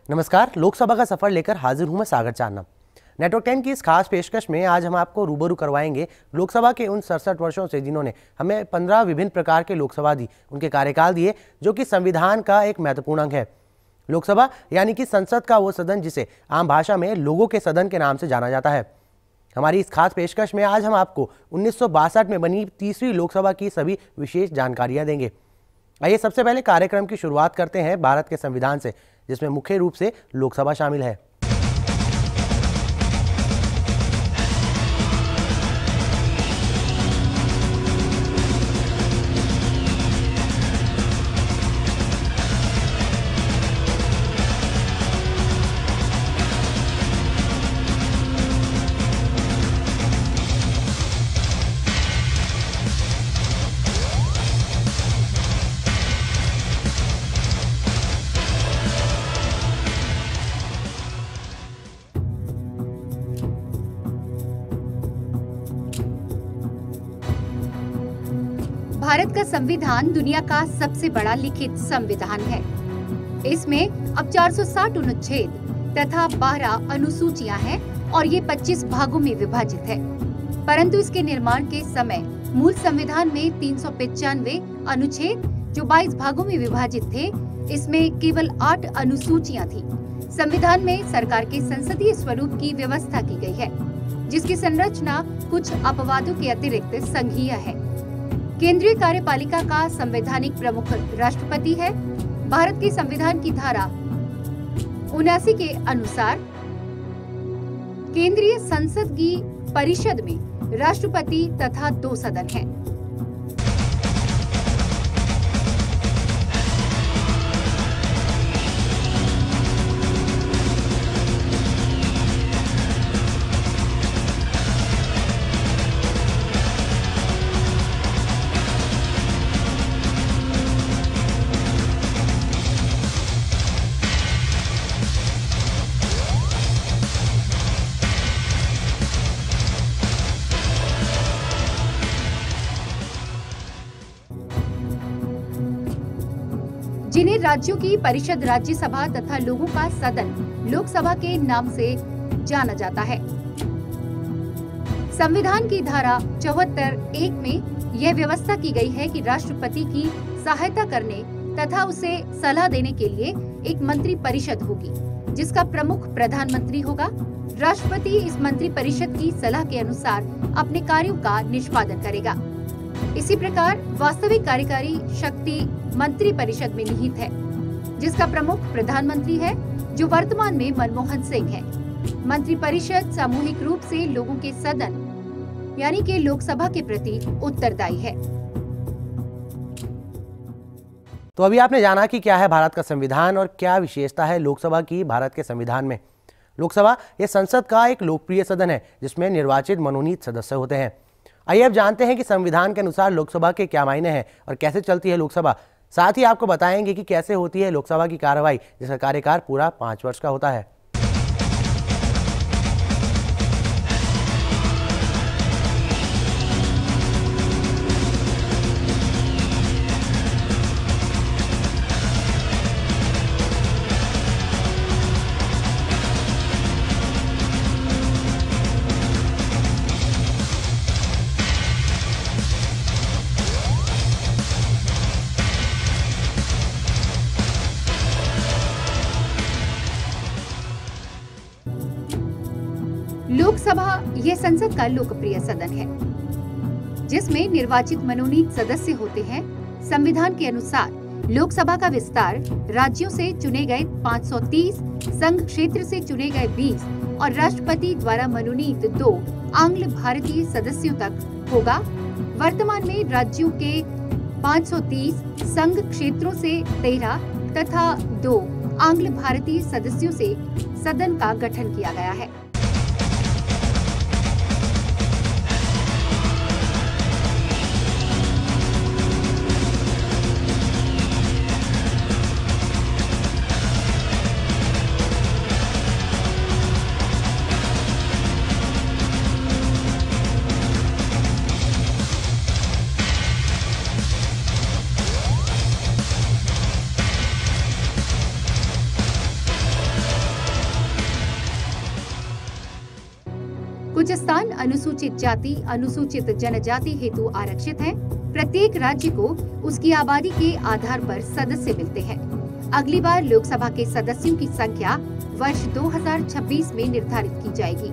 नमस्कार। लोकसभा का सफर लेकर हाजिर हूं मैं सागर चांदना। नेटवर्क 10 की इस खास पेशकश में आज हम आपको रूबरू करवाएंगे लोकसभा के उन 67 वर्षों से जिन्होंने हमें 15 विभिन्न प्रकार के लोकसभा दी, उनके कार्यकाल दिए, जो कि संविधान का एक महत्वपूर्ण अंग है। लोकसभा यानी कि संसद का वो सदन जिसे आम भाषा में लोगों के सदन के नाम से जाना जाता है। हमारी इस खास पेशकश में आज हम आपको 1962 में बनी तीसरी लोकसभा की सभी विशेष जानकारियां देंगे। आइए सबसे पहले कार्यक्रम की शुरुआत करते हैं भारत के संविधान से, जिसमें मुख्य रूप से लोकसभा शामिल है। भारत का संविधान दुनिया का सबसे बड़ा लिखित संविधान है। इसमें अब 460 अनुच्छेद तथा 12 अनुसूचियां हैं और ये 25 भागों में विभाजित है। परंतु इसके निर्माण के समय मूल संविधान में 395 अनुच्छेद जो 22 भागों में विभाजित थे, इसमें केवल 8 अनुसूचियां थी। संविधान में सरकार के संसदीय स्वरूप की व्यवस्था की गई है, जिसकी संरचना कुछ अपवादों के अतिरिक्त संघीय है। केंद्रीय कार्यपालिका का संवैधानिक प्रमुख राष्ट्रपति है। भारत के संविधान की धारा 79 के अनुसार केंद्रीय संसद की परिषद में राष्ट्रपति तथा 2 सदन हैं। जिन्हें राज्यों की परिषद राज्यसभा तथा लोगों का सदन लोकसभा के नाम से जाना जाता है। संविधान की धारा 74(1) में यह व्यवस्था की गई है कि राष्ट्रपति की सहायता करने तथा उसे सलाह देने के लिए एक मंत्री परिषद होगी, जिसका प्रमुख प्रधानमंत्री होगा। राष्ट्रपति इस मंत्री परिषद की सलाह के अनुसार अपने कार्यों का निष्पादन करेगा। इसी प्रकार वास्तविक कार्यकारी शक्ति मंत्री परिषद में निहित है, जिसका प्रमुख प्रधानमंत्री है, जो वर्तमान में मनमोहन सिंह है। मंत्री परिषद सामूहिक रूप से लोगों के सदन यानी कि लोकसभा के प्रति उत्तरदायी है। तो अभी आपने जाना कि क्या है भारत का संविधान और क्या विशेषता है लोकसभा की भारत के संविधान में। लोकसभा यह संसद का एक लोकप्रिय सदन है, जिसमें निर्वाचित मनोनीत सदस्य होते हैं। आइए अब जानते हैं कि संविधान के अनुसार लोकसभा के क्या मायने हैं और कैसे चलती है लोकसभा। साथ ही आपको बताएंगे कि कैसे होती है लोकसभा की कार्रवाई, जिसका कार्यकाल पूरा 5 वर्ष का होता है। लोकसभा यह संसद का लोकप्रिय सदन है, जिसमें निर्वाचित मनोनीत सदस्य होते हैं। संविधान के अनुसार लोकसभा का विस्तार राज्यों से चुने गए 530, संघ क्षेत्र से चुने गए 20 और राष्ट्रपति द्वारा मनोनीत 2 आंग्ल भारतीय सदस्यों तक होगा। वर्तमान में राज्यों के 530, संघ क्षेत्रों से 13 तथा 2 आंग्ल भारतीय सदस्यों से सदन का गठन किया गया है। कुछ स्थान अनुसूचित जाति, अनुसूचित जनजाति हेतु आरक्षित हैं। प्रत्येक राज्य को उसकी आबादी के आधार पर सदस्य मिलते हैं। अगली बार लोकसभा के सदस्यों की संख्या वर्ष 2026 में निर्धारित की जाएगी।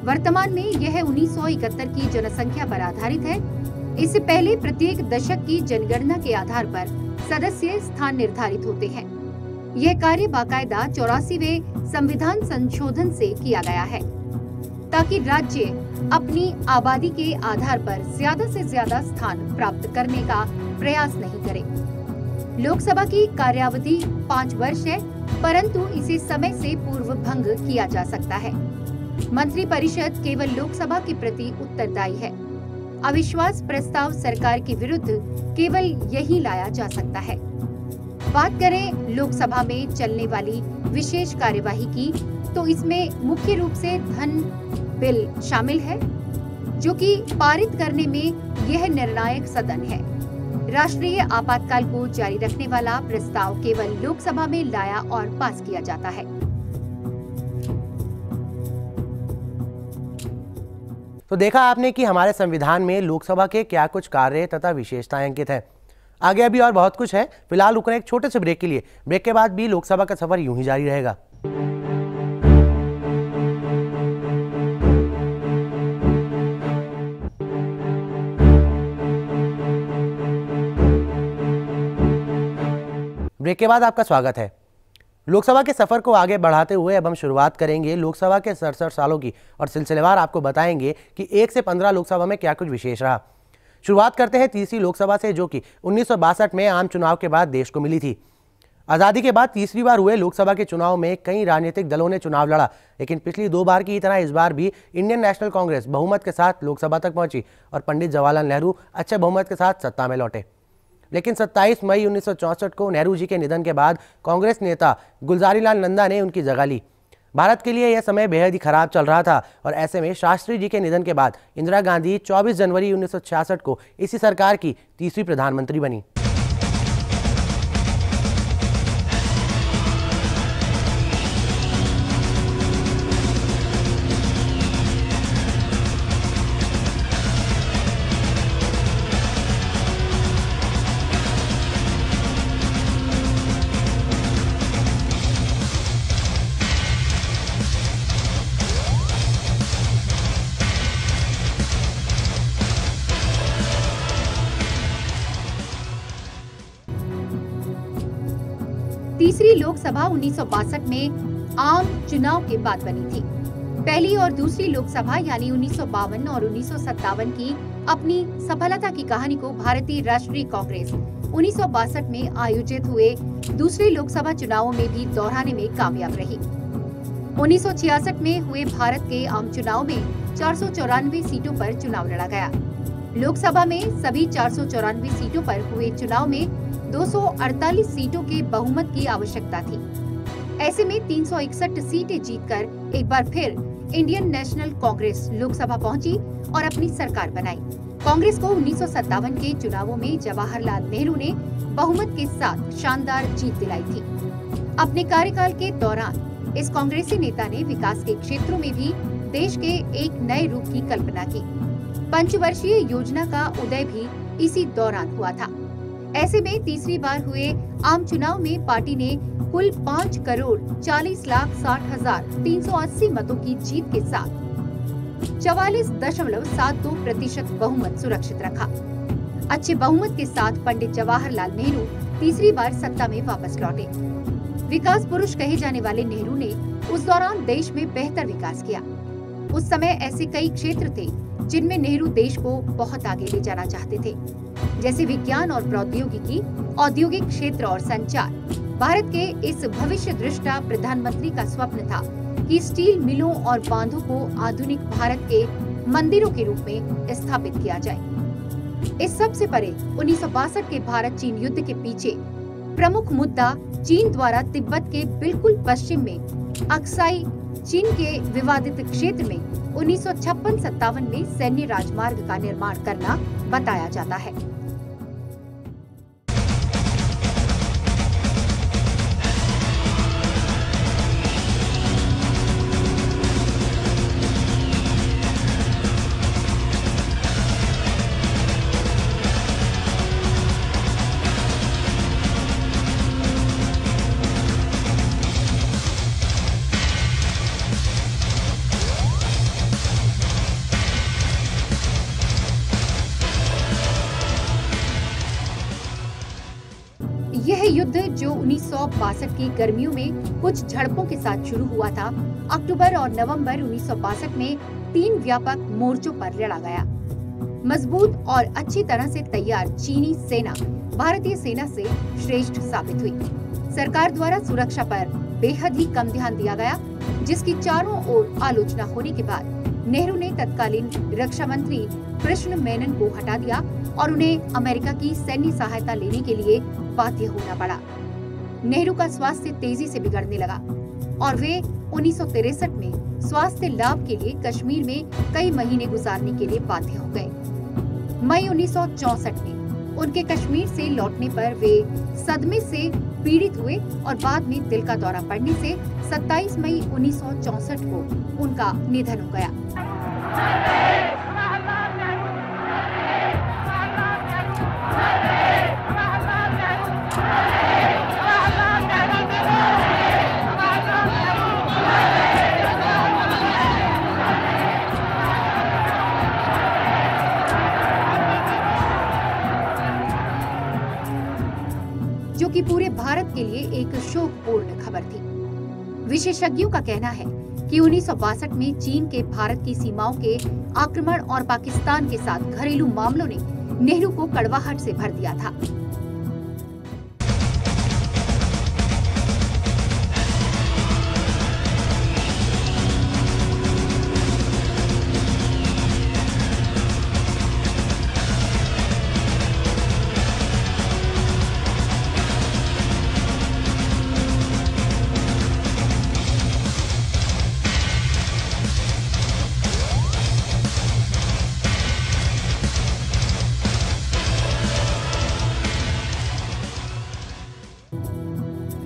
वर्तमान में यह 1971 की जनसंख्या पर आधारित है। इससे पहले प्रत्येक दशक की जनगणना के आधार पर सदस्य स्थान निर्धारित होते हैं। यह कार्य बाकायदा 84वें संविधान संशोधन से किया गया है ताकि राज्य अपनी आबादी के आधार पर ज्यादा से ज्यादा स्थान प्राप्त करने का प्रयास नहीं करे। लोकसभा की कार्यावधि 5 वर्ष है, परंतु इसे समय से पूर्व भंग किया जा सकता है। मंत्रिपरिषद केवल लोकसभा के प्रति उत्तरदायी है। अविश्वास प्रस्ताव सरकार के विरुद्ध केवल यही लाया जा सकता है। बात करें लोकसभा में चलने वाली विशेष कार्यवाही की, तो इसमें मुख्य रूप से धन बिल शामिल है, जो कि पारित करने में यह निर्णायक सदन है। राष्ट्रीय आपातकाल को जारी रखने वाला प्रस्ताव केवल लोकसभा में लाया और पास किया जाता है। तो देखा आपने कि हमारे संविधान में लोकसभा के क्या कुछ कार्य तथा विशेषताएं अंकित हैं। आगे अभी और बहुत कुछ है। फिलहाल रुकना एक छोटे से ब्रेक के लिए। ब्रेक के बाद भी लोकसभा का सफर यूं ही जारी रहेगा। ब्रेक के बाद आपका स्वागत है। लोकसभा के सफर को आगे बढ़ाते हुए अब हम शुरुआत करेंगे लोकसभा के 67 सालों की और सिलसिलेवार आपको बताएंगे कि 1 से 15 लोकसभा में क्या कुछ विशेष रहा। शुरुआत करते हैं तीसरी लोकसभा से, जो कि 1962 में आम चुनाव के बाद देश को मिली थी। आज़ादी के बाद तीसरी बार हुए लोकसभा के चुनाव में कई राजनीतिक दलों ने चुनाव लड़ा, लेकिन पिछली 2 बार की तरह इस बार भी इंडियन नेशनल कांग्रेस बहुमत के साथ लोकसभा तक पहुंची और पंडित जवाहरलाल नेहरू अच्छे बहुमत के साथ सत्ता में लौटे। लेकिन 27 मई 1964 को नेहरू जी के निधन के बाद कांग्रेस नेता गुलजारीलाल नंदा ने उनकी जगह ली। भारत के लिए यह समय बेहद ही खराब चल रहा था और ऐसे में शास्त्री जी के निधन के बाद इंदिरा गांधी 24 जनवरी 1966 को इसी सरकार की तीसरी प्रधानमंत्री बनी। तीसरी लोकसभा 1962 में आम चुनाव के बाद बनी थी। पहली और दूसरी लोकसभा यानी 1952 और 1957 की अपनी सफलता की कहानी को भारतीय राष्ट्रीय कांग्रेस 1962 में आयोजित हुए दूसरे लोकसभा चुनावों में भी दोहराने में कामयाब रही। 1966 में हुए भारत के आम चुनाव में 494 सीटों पर चुनाव लड़ा गया। लोकसभा में सभी 494 सीटों पर हुए चुनाव में 248 सीटों के बहुमत की आवश्यकता थी। ऐसे में 361 सीटें जीतकर एक बार फिर इंडियन नेशनल कांग्रेस लोकसभा पहुंची और अपनी सरकार बनाई। कांग्रेस को 1957 के चुनावों में जवाहरलाल नेहरू ने बहुमत के साथ शानदार जीत दिलाई थी। अपने कार्यकाल के दौरान इस कांग्रेसी नेता ने विकास के क्षेत्रों में भी देश के एक नए रूप की कल्पना की। पंचवर्षीय योजना का उदय भी इसी दौरान हुआ था। ऐसे में तीसरी बार हुए आम चुनाव में पार्टी ने कुल 5,40,60,380 मतों की जीत के साथ 44.72% बहुमत सुरक्षित रखा। अच्छे बहुमत के साथ पंडित जवाहरलाल नेहरू तीसरी बार सत्ता में वापस लौटे। विकास पुरुष कहे जाने वाले नेहरू ने उस दौरान देश में बेहतर विकास किया। उस समय ऐसे कई क्षेत्र थे जिनमें नेहरू देश को बहुत आगे ले जाना चाहते थे, जैसे विज्ञान और प्रौद्योगिकी, औद्योगिक क्षेत्र और संचार। भारत के इस भविष्य दृष्टा प्रधानमंत्री का स्वप्न था कि स्टील मिलों और बांधों को आधुनिक भारत के मंदिरों के रूप में स्थापित किया जाए। इस सब से परे 1962 के भारत चीन युद्ध के पीछे प्रमुख मुद्दा चीन द्वारा तिब्बत के बिल्कुल पश्चिम में अक्साई चीन के विवादित क्षेत्र में 1956-57 में सैन्य राजमार्ग का निर्माण करना बताया जाता है। यह युद्ध जो 1962 की गर्मियों में कुछ झड़पों के साथ शुरू हुआ था, अक्टूबर और नवंबर 1962 में 3 व्यापक मोर्चों पर लड़ा गया। मजबूत और अच्छी तरह से तैयार चीनी सेना भारतीय सेना से श्रेष्ठ साबित हुई। सरकार द्वारा सुरक्षा पर बेहद ही कम ध्यान दिया गया, जिसकी चारों ओर आलोचना होने के बाद नेहरू ने तत्कालीन रक्षा मंत्री कृष्ण मेनन को हटा दिया और उन्हें अमेरिका की सैन्य सहायता लेने के लिए बाध्य होना पड़ा। नेहरू का स्वास्थ्य तेजी से बिगड़ने लगा और वे 1963 में स्वास्थ्य लाभ के लिए कश्मीर में कई महीने गुजारने के लिए बाध्य हो गए। मई 1964 में उनके कश्मीर से लौटने पर वे सदमे से पीड़ित हुए और बाद में दिल का दौरा पड़ने से 27 मई 1964 को उनका निधन हो गया। जो कि पूरे भारत के लिए एक शोकपूर्ण खबर थी। विशेषज्ञों का कहना है कि 1962 में चीन के भारत की सीमाओं के आक्रमण और पाकिस्तान के साथ घरेलू मामलों ने नेहरू को कड़वाहट से भर दिया था।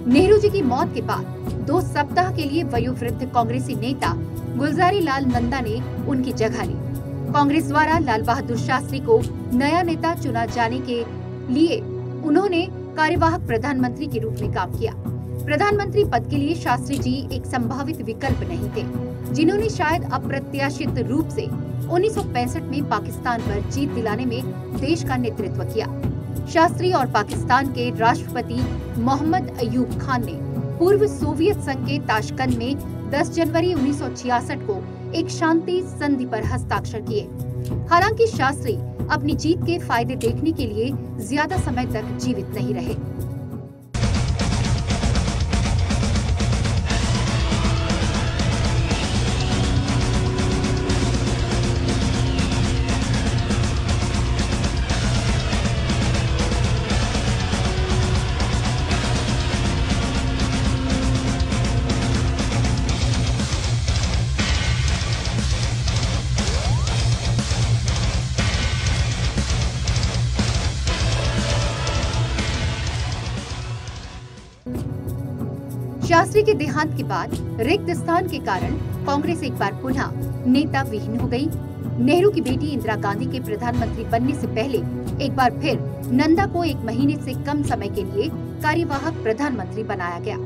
नेहरू जी की मौत के बाद 2 सप्ताह के लिए वयोवृद्ध कांग्रेसी नेता गुलजारी लाल नंदा ने उनकी जगह ली। कांग्रेस द्वारा लाल बहादुर शास्त्री को नया नेता चुना जाने के लिए उन्होंने कार्यवाहक प्रधानमंत्री के रूप में काम किया। प्रधानमंत्री पद के लिए शास्त्री जी एक संभावित विकल्प नहीं थे, जिन्होंने शायद अप्रत्याशित रूप से 1965 में पाकिस्तान पर जीत दिलाने में देश का नेतृत्व किया। शास्त्री और पाकिस्तान के राष्ट्रपति मोहम्मद अयूब खान ने पूर्व सोवियत संघ के ताशकंद में 10 जनवरी 1966 को एक शांति संधि पर हस्ताक्षर किए। हालांकि शास्त्री अपनी जीत के फायदे देखने के लिए ज्यादा समय तक जीवित नहीं रहे। शास्त्री के देहांत के बाद रिक्त स्थान के कारण कांग्रेस एक बार पुनः नेता विहीन हो गई। नेहरू की बेटी इंदिरा गांधी के प्रधानमंत्री बनने से पहले एक बार फिर नंदा को 1 महीने से कम समय के लिए कार्यवाहक प्रधानमंत्री बनाया गया।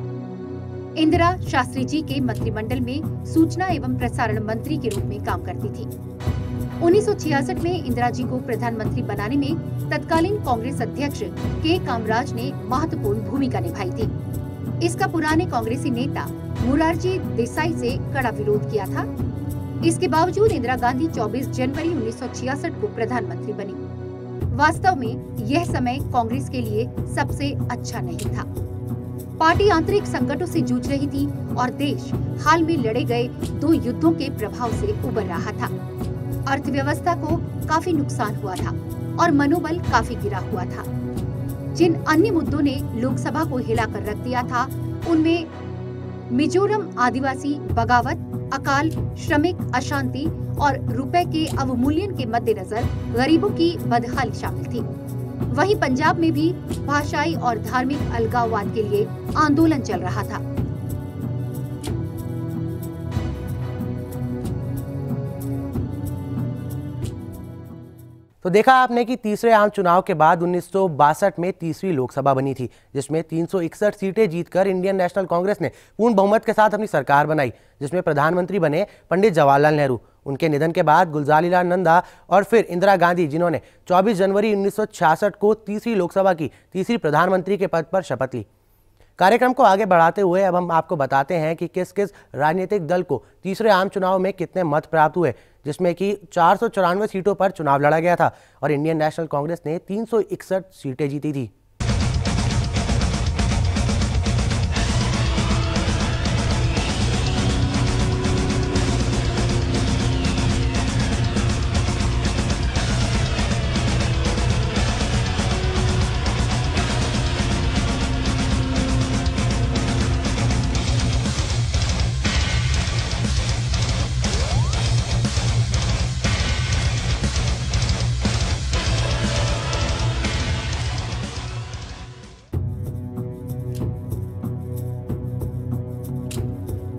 इंदिरा शास्त्री जी के मंत्रिमंडल में सूचना एवं प्रसारण मंत्री के रूप में काम करती थी। 1966 में इंदिरा जी को प्रधानमंत्री बनाने में तत्कालीन कांग्रेस अध्यक्ष के कामराज ने महत्वपूर्ण भूमिका निभाई थी। इसका पुराने कांग्रेसी नेता मोरारजी देसाई से कड़ा विरोध किया था। इसके बावजूद इंदिरा गांधी 24 जनवरी 1966 को प्रधानमंत्री बनी। वास्तव में यह समय कांग्रेस के लिए सबसे अच्छा नहीं था। पार्टी आंतरिक संकटों से जूझ रही थी और देश हाल में लड़े गए 2 युद्धों के प्रभाव से उबर रहा था। अर्थव्यवस्था को काफी नुकसान हुआ था और मनोबल काफी गिरा हुआ था। जिन अन्य मुद्दों ने लोकसभा को हिलाकर रख दिया था, उनमें मिजोरम आदिवासी बगावत, अकाल, श्रमिक अशांति और रुपए के अवमूल्यन के मद्देनजर गरीबों की बदहाली शामिल थी। वहीं पंजाब में भी भाषाई और धार्मिक अलगाववाद के लिए आंदोलन चल रहा था। तो देखा आपने कि तीसरे आम चुनाव के बाद 1962 में तीसरी लोकसभा बनी थी, जिसमें 361 सीटें जीतकर इंडियन नेशनल कांग्रेस ने पूर्ण बहुमत के साथ अपनी सरकार बनाई, जिसमें प्रधानमंत्री बने पंडित जवाहरलाल नेहरू। उनके निधन के बाद गुलजारीलाल नंदा और फिर इंदिरा गांधी, जिन्होंने 24 जनवरी 1966 को तीसरी लोकसभा की तीसरी प्रधानमंत्री के पद पर शपथ ली। कार्यक्रम को आगे बढ़ाते हुए अब हम आपको बताते हैं कि किस किस राजनीतिक दल को तीसरे आम चुनाव में कितने मत प्राप्त हुए, जिसमें कि 494 सीटों पर चुनाव लड़ा गया था और इंडियन नेशनल कांग्रेस ने 361 सीटें जीती थी।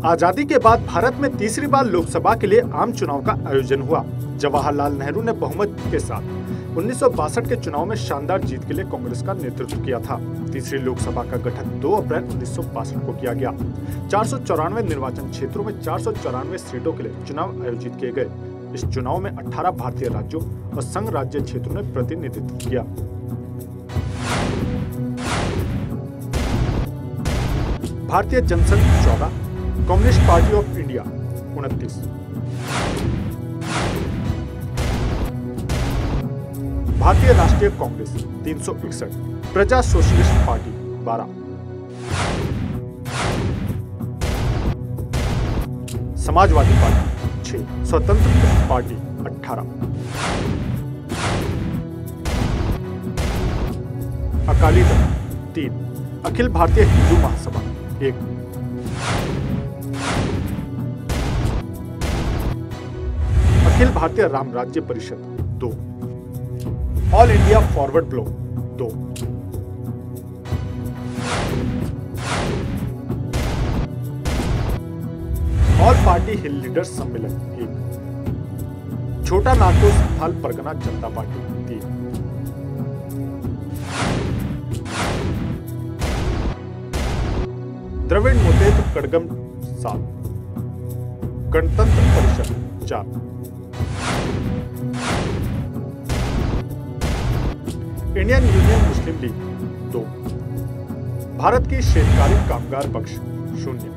आजादी के बाद भारत में तीसरी बार लोकसभा के लिए आम चुनाव का आयोजन हुआ। जवाहरलाल नेहरू ने बहुमत के साथ 1962 के चुनाव में शानदार जीत के लिए कांग्रेस का नेतृत्व किया था। तीसरी लोकसभा का गठन 2 अप्रैल 1962 को किया गया। 494 निर्वाचन क्षेत्रों में 494 सीटों के लिए चुनाव आयोजित किए गए। इस चुनाव में 18 भारतीय राज्यों और संघ राज्य क्षेत्रों ने प्रतिनिधित्व किया। Bharatiya Jana Sangh 14, communist party of India 29, Bharatiya राष्ट्रीय कांग्रेस 361, प्रजा सोशलिस्ट पार्टी 12, समाजवादी पार्टी 6, स्वतंत्र party 18, Akali Dal 3, Akhil Bharatiya Hindu Mahasabha 1, Akhil Bharatiya Ram Rajya Parishad 2, all India forward bloc 2, all party hill leaders सम्मेलन 1, छोटा नागपुर संथाल परगना जनता पार्टी 3, द्रविड़ मुत्तेहद कड़गम 7, गणतंत्र परिषद 4, इंडियन यूनियन मुस्लिम लीग 2, भारत की शेतकारी कामगार पक्ष 0,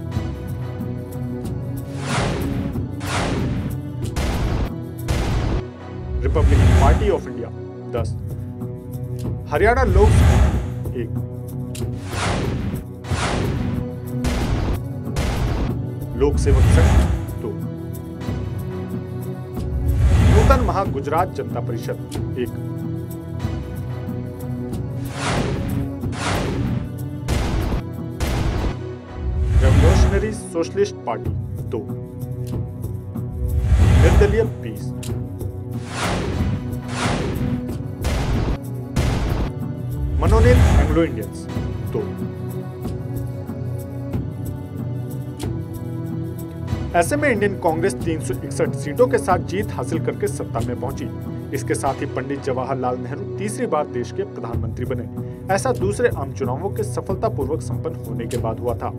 Republican party of India 10, Haryana लोक समिति 1, लोक सेवक संघ 2, नूतन महा गुजरात जनता परिषद 1, रेवोल्यूशनरी सोशलिस्ट पार्टी 2, निर्दलीय 20, मनोनीत एंग्लो इंडियंस 2। ऐसे में इंडियन कांग्रेस 361 सीटों के साथ जीत हासिल करके सत्ता में पहुंची। इसके साथ ही पंडित जवाहरलाल नेहरू तीसरी बार देश के प्रधानमंत्री बने। ऐसा दूसरे आम चुनावों के सफलतापूर्वक संपन्न होने के बाद हुआ था।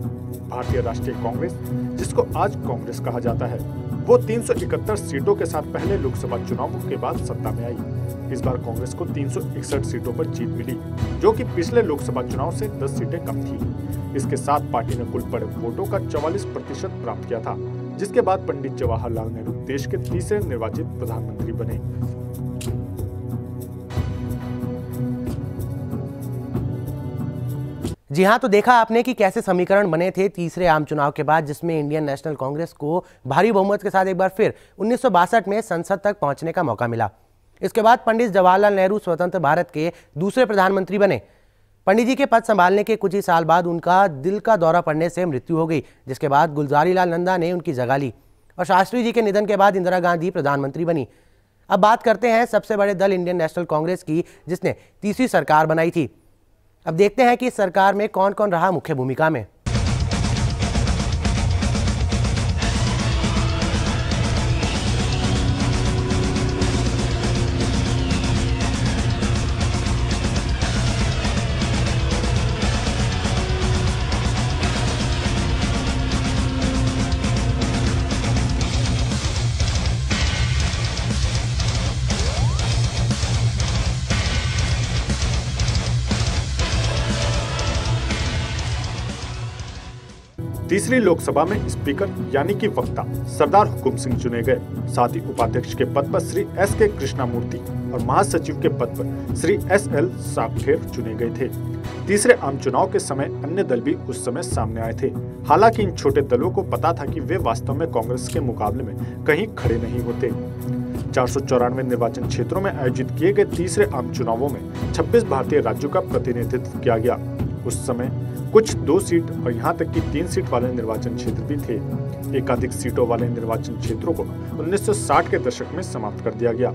भारतीय राष्ट्रीय कांग्रेस, जिसको आज कांग्रेस कहा जाता है, वो 371 सीटों के साथ पहले लोकसभा चुनावों के बाद सत्ता में आई। इस बार कांग्रेस को 361 सीटों पर जीत मिली, जो कि पिछले लोकसभा चुनाव से 10 सीटें कम थी। इसके साथ पार्टी ने कुल पड़े वोटों का 44% प्राप्त किया था, जिसके बाद पंडित जवाहरलाल नेहरू देश के तीसरे निर्वाचित प्रधानमंत्री बने। जी हाँ, तो देखा आपने कि कैसे समीकरण बने थे तीसरे आम चुनाव के बाद, जिसमें इंडियन नेशनल कांग्रेस को भारी बहुमत के साथ एक बार फिर 1962 में संसद तक पहुंचने का मौका मिला। इसके बाद पंडित जवाहरलाल नेहरू स्वतंत्र भारत के दूसरे प्रधानमंत्री बने। पंडित जी के पद संभालने के कुछ ही साल बाद उनका दिल का दौरा पड़ने से मृत्यु हो गई, जिसके बाद गुलजारीलाल नंदा ने उनकी जगह ली और शास्त्री जी के निधन के बाद इंदिरा गांधी प्रधानमंत्री बनी। अब बात करते हैं सबसे बड़े दल इंडियन नेशनल कांग्रेस की, जिसने तीसरी सरकार बनाई थी। अब देखते हैं कि इस सरकार में कौन कौन रहा मुख्य भूमिका में। तीसरी लोकसभा में स्पीकर यानी कि वक्ता सरदार हुकुम सिंह चुने गए। साथ ही उपाध्यक्ष के पद पर श्री S.K. कृष्णामूर्ति और महासचिव के पद पर श्री S.L. सापखेर चुने गए थे। तीसरे आम चुनाव के समय अन्य दल भी उस समय सामने आए थे। हालांकि इन छोटे दलों को पता था कि वे वास्तव में कांग्रेस के मुकाबले में कहीं खड़े नहीं होते। 494 निर्वाचन क्षेत्रों में आयोजित किए गए तीसरे आम चुनावों में 26 भारतीय राज्यों का प्रतिनिधित्व किया गया। उस समय कुछ 2 सीट और यहां तक कि 3 सीट वाले निर्वाचन क्षेत्र भी थे। एकाधिक सीटों वाले निर्वाचन क्षेत्रों को 1960 के दशक में समाप्त कर दिया गया।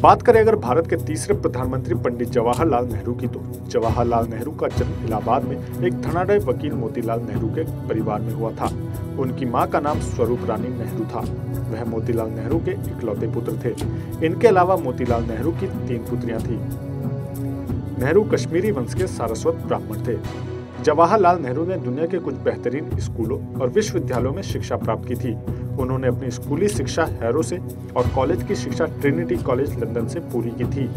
बात करें अगर भारत के तीसरे प्रधानमंत्री पंडित जवाहरलाल नेहरू की, तो जवाहरलाल नेहरू का जन्म इलाहाबाद में एक धनाढ्य वकील मोतीलाल नेहरू के परिवार में हुआ था। उनकी मां का नाम स्वरूप रानी नेहरू था। वह मोतीलाल नेहरू के इकलौते पुत्र थे। इनके अलावा मोतीलाल नेहरू की 3 पुत्रियां थीं। नेहरू कश्मीरी वंश के सारस्वत ब्राह्मण थे। जवाहरलाल नेहरू ने दुनिया के कुछ बेहतरीन स्कूलों और विश्वविद्यालयों में शिक्षा प्राप्त की थी। उन्होंने अपनी स्कूली शिक्षा हैरो से और कॉलेज की शिक्षा ट्रिनिटी कॉलेज लंदन से पूरी की थी।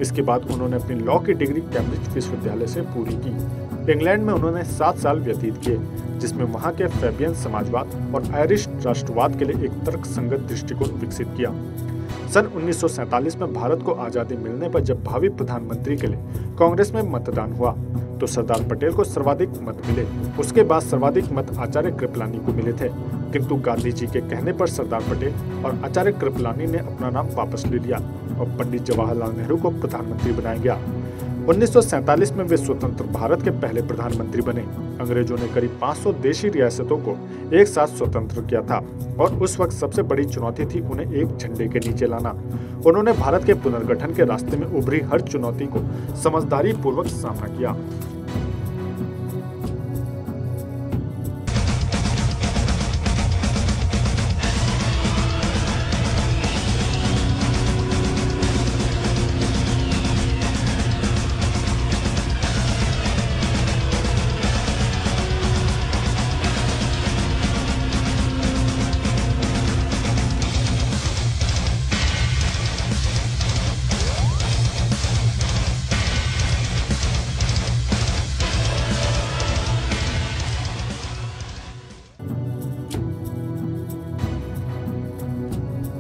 इसके बाद उन्होंने अपनी लॉ की डिग्री कैम्ब्रिज विश्वविद्यालय से पूरी की। इंग्लैंड में उन्होंने 7 साल व्यतीत किए, जिसमें वहां के फैबियन समाजवाद और आयरिश राष्ट्रवाद के लिए एक तर्कसंगत दृष्टिकोण विकसित किया। सन 1947 में भारत को आजादी मिलने पर जब भावी प्रधानमंत्री के लिए कांग्रेस में मतदान हुआ तो सरदार पटेल को सर्वाधिक मत मिले। उसके बाद सर्वाधिक मत आचार्य कृपलानी को मिले थे, किंतु गांधी जी के कहने पर सरदार पटेल और आचार्य कृपलानी ने अपना नाम वापस ले लिया और पंडित जवाहरलाल नेहरू को प्रधानमंत्री बनाया गया। 1947 में वे स्वतंत्र भारत के पहले प्रधानमंत्री बने। अंग्रेजों ने करीब 500 देशी रियासतों को एक साथ स्वतंत्र किया था और उस वक्त सबसे बड़ी चुनौती थी उन्हें एक झंडे के नीचे लाना। उन्होंने भारत के पुनर्गठन के रास्ते में उभरी हर चुनौती को समझदारी पूर्वक सामना किया।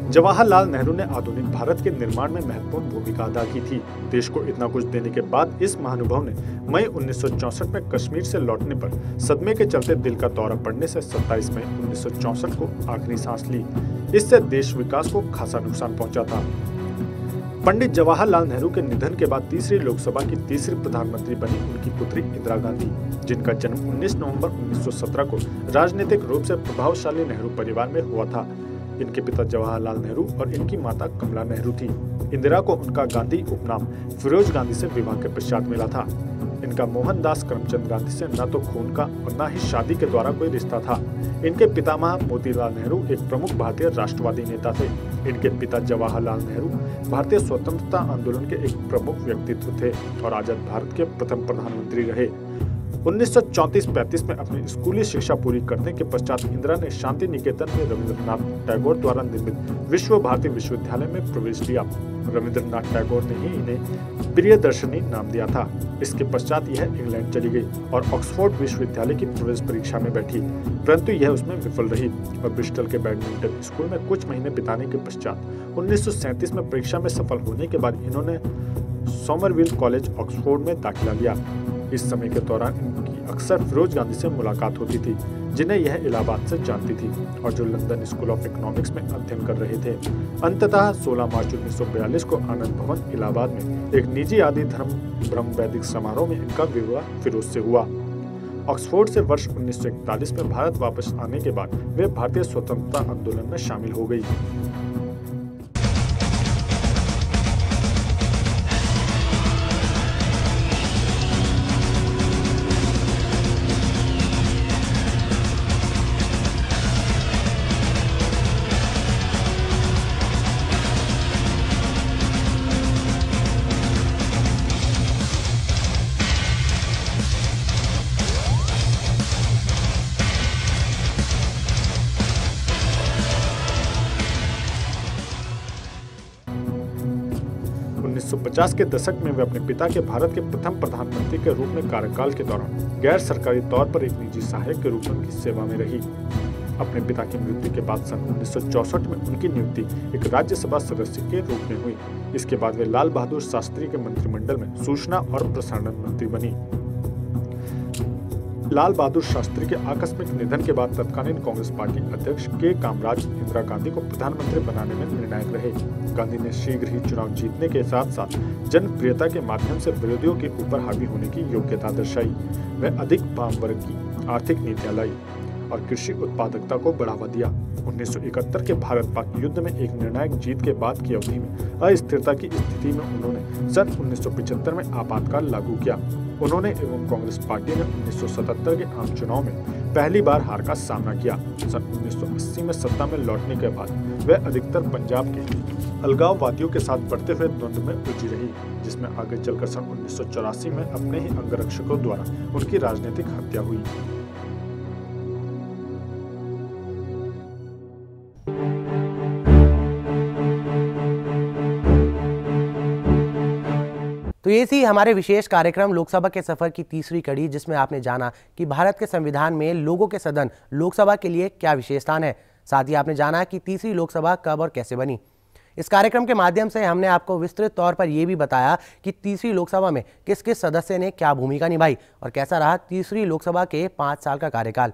जवाहरलाल नेहरू ने आधुनिक भारत के निर्माण में महत्वपूर्ण भूमिका अदा की थी। देश को इतना कुछ देने के बाद इस महानुभाव ने मई 1964 में कश्मीर से लौटने पर सदमे के चलते दिल का दौरा पड़ने से 27 मई 1964 को आखिरी सांस ली। इससे देश विकास को खासा नुकसान पहुंचा था। पंडित जवाहरलाल नेहरू के निधन के बाद तीसरी लोकसभा की तीसरी प्रधानमंत्री बनी उनकी पुत्री इंदिरा गांधी, जिनका जन्म 19 नवंबर 1917 को राजनीतिक रूप से प्रभावशाली नेहरू परिवार में हुआ था। इनके पिता जवाहरलाल नेहरू और इनकी माता कमला नेहरू थी। इंदिरा को उनका गांधी उपनाम फिरोज गांधी से विवाह के पश्चात मिला था। इनका मोहनदास करमचंद गांधी से न तो खून का और न ही शादी के द्वारा कोई रिश्ता था। इनके पितामह मोतीलाल नेहरू एक प्रमुख भारतीय राष्ट्रवादी नेता थे। इनके पिता जवाहरलाल नेहरू भारतीय स्वतंत्रता आंदोलन के एक प्रमुख व्यक्तित्व थे और आजाद भारत के प्रथम प्रधानमंत्री रहे। 1934-35 में अपनी स्कूली शिक्षा पूरी करने के पश्चात इंदिरा ने शांति निकेतन में रविंद्रनाथ टैगोर द्वारा निर्मित विश्व भारती विश्वविद्यालय में प्रवेश लिया। रविंद्रनाथ टैगोर ने ही इन्हें प्रियदर्शनी नाम दिया था। इसके पश्चात यह इंग्लैंड चली गई और ऑक्सफोर्ड विश्वविद्यालय की प्रवेश परीक्षा में बैठी, परंतु यह उसमें विफल रही और ब्रिस्टल के बैडमिंटन स्कूल में कुछ महीने बिताने के पश्चात 1937 में परीक्षा में सफल होने के बाद इन्होंने सोमरविल कॉलेज ऑक्सफोर्ड में दाखिला लिया। इस समय के दौरान इनकी अक्सर फिरोज गांधी से मुलाकात होती थी, जिन्हें यह इलाहाबाद से जानती थी और जो लंदन स्कूल ऑफ इकोनॉमिक्स में अध्ययन कर रहे थे। अंततः 16 मार्च 1942 को आनंद भवन इलाहाबाद में एक निजी आदि धर्म ब्रह्म वैदिक समारोह में इनका विवाह फिरोज से हुआ। ऑक्सफोर्ड से वर्ष 1941 में भारत वापस आने के बाद वे भारतीय स्वतंत्रता आंदोलन में शामिल हो गई। 50 के दशक में वे अपने पिता के भारत के प्रथम प्रधानमंत्री के रूप में कार्यकाल के दौरान गैर सरकारी तौर पर एक निजी सहायक के रूप में उनकी सेवा में रही। अपने पिता की मृत्यु के बाद सन 1964 में उनकी नियुक्ति एक राज्यसभा सदस्य के रूप में हुई। इसके बाद वे लाल बहादुर शास्त्री के मंत्रिमंडल में सूचना और प्रसारण मंत्री बनी। लाल बहादुर शास्त्री के आकस्मिक निधन के बाद तत्कालीन कांग्रेस पार्टी अध्यक्ष के कामराज इंदिरा गांधी को प्रधानमंत्री बनाने में निर्णायक रहे। गांधी ने शीघ्र ही चुनाव जीतने के साथ साथ जनप्रियता के माध्यम से विरोधियों के ऊपर हावी होने की योग्यता दर्शाई। वह अधिक वाम वर्ग की आर्थिक नीतियां लाई और कृषि उत्पादकता को बढ़ावा दिया। 1971 के भारत पाक युद्ध में एक निर्णायक जीत के बाद की अवधि में अस्थिरता की स्थिति में उन्होंने सन 1975 में आपातकाल लागू किया। उन्होंने एवं कांग्रेस पार्टी ने 1977 के आम चुनाव में पहली बार हार का सामना किया। सन 1980 में सत्ता में लौटने के बाद वह अधिकतर पंजाब के अलगाववादियों के साथ बढ़ते हुए द्वंद्व में उलझी रही, जिसमें आगे चलकर सन 1984 में अपने ही अंगरक्षकों द्वारा उनकी राजनीतिक हत्या हुई। तो ये थी हमारे विशेष कार्यक्रम लोकसभा के सफर की तीसरी कड़ी, जिसमें आपने जाना कि भारत के संविधान में लोगों के सदन लोकसभा के लिए क्या विशेष स्थान है। साथ ही आपने जाना कि तीसरी लोकसभा कब और कैसे बनी। इस कार्यक्रम के माध्यम से हमने आपको विस्तृत तौर पर यह भी बताया कि तीसरी लोकसभा में किस किस सदस्य ने क्या भूमिका निभाई और कैसा रहा तीसरी लोकसभा के 5 साल का कार्यकाल।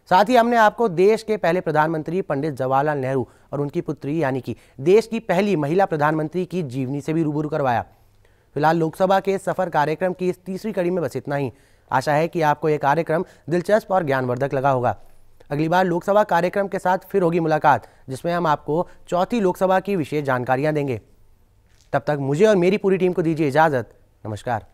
साथ ही हमने आपको देश के पहले प्रधानमंत्री पंडित जवाहरलाल नेहरू और उनकी पुत्री यानी कि देश की पहली महिला प्रधानमंत्री की जीवनी से भी रूबरू करवाया। फिलहाल लोकसभा के सफर कार्यक्रम की इस तीसरी कड़ी में बस इतना ही। आशा है कि आपको यह कार्यक्रम दिलचस्प और ज्ञानवर्धक लगा होगा। अगली बार लोकसभा कार्यक्रम के साथ फिर होगी मुलाकात, जिसमें हम आपको चौथी लोकसभा की विशेष जानकारियां देंगे। तब तक मुझे और मेरी पूरी टीम को दीजिए इजाजत। नमस्कार।